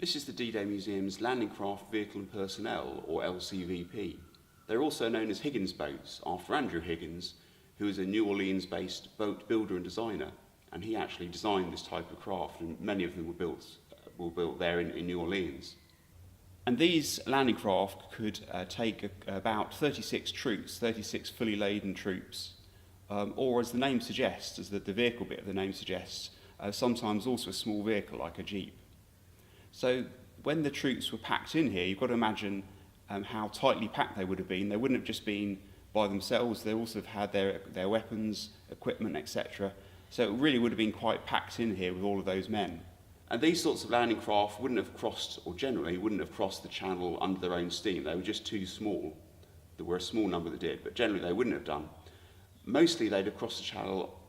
This is the D-Day Museum's Landing Craft Vehicle and Personnel, or LCVP. They're also known as Higgins Boats, after Andrew Higgins, who is a New Orleans-based boat builder and designer, and he actually designed this type of craft, and many of them were built there in New Orleans. And these landing craft could take about 36 troops, 36 fully laden troops, or as the name suggests, as the vehicle bit of the name suggests, sometimes also a small vehicle like a jeep. So when the troops were packed in here, you've got to imagine how tightly packed they would have been. They wouldn't have just been by themselves, they also have had their weapons, equipment, etc. So it really would have been quite packed in here with all of those men. And these sorts of landing craft wouldn't have crossed, or generally wouldn't have crossed the channel under their own steam. They were just too small. There were a small number that did, but generally they wouldn't have done. Mostly they'd have crossed the channel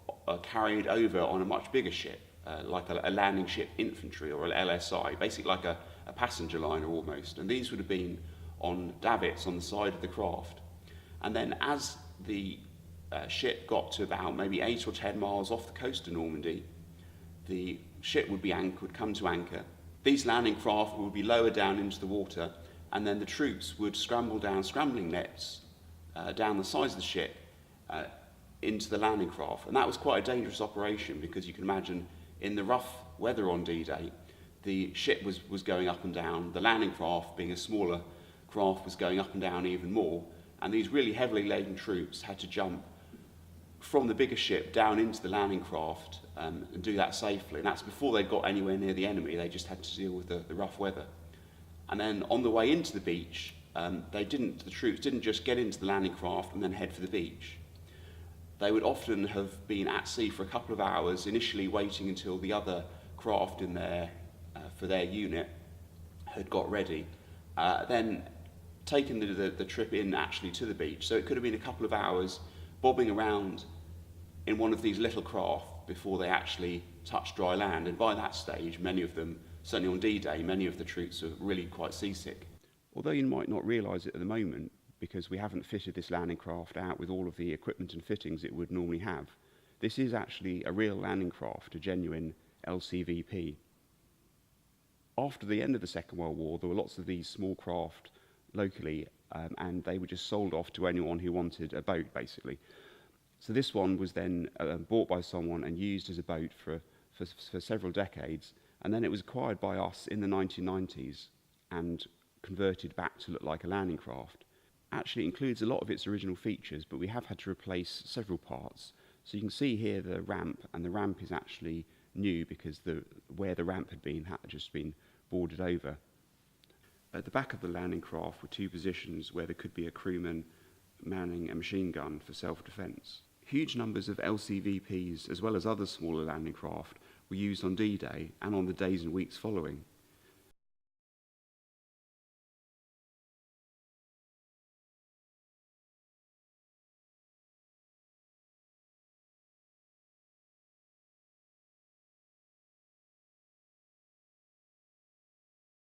carried over on a much bigger ship, like a landing ship infantry or an LSI, basically like a passenger liner almost. And these would have been on davits on the side of the craft. And then as the ship got to about maybe 8 or 10 miles off the coast of Normandy, the ship would come to anchor. These landing craft would be lowered down into the water, and then the troops would scramble down scrambling nets down the sides of the ship into the landing craft. And that was quite a dangerous operation, because you can imagine in the rough weather on D-Day, the ship was going up and down. The landing craft, being a smaller craft, was going up and down even more. And these really heavily laden troops had to jump from the bigger ship down into the landing craft and do that safely. And that's before they got anywhere near the enemy. They just had to deal with the rough weather. And then on the way into the beach, the troops didn't just get into the landing craft and then head for the beach. They would often have been at sea for a couple of hours, initially waiting until the other craft in there for their unit had got ready, then taken the trip in actually to the beach. So it could have been a couple of hours bobbing around in one of these little craft before they actually touched dry land. And by that stage, many of them, certainly on D-Day, many of the troops were really quite seasick. Although you might not realise it at the moment, because we haven't fitted this landing craft out with all of the equipment and fittings it would normally have, this is actually a real landing craft, a genuine LCVP. After the end of the Second World War, there were lots of these small craft locally, and they were just sold off to anyone who wanted a boat, basically. So this one was then bought by someone and used as a boat for several decades, and then it was acquired by us in the 1990s and converted back to look like a landing craft. Actually includes a lot of its original features, but we have had to replace several parts. So you can see here the ramp, and the ramp is actually new because where the ramp had just been boarded over. At the back of the landing craft were 2 positions where there could be a crewman manning a machine gun for self-defence. Huge numbers of LCVPs, as well as other smaller landing craft, were used on D-Day and on the days and weeks following.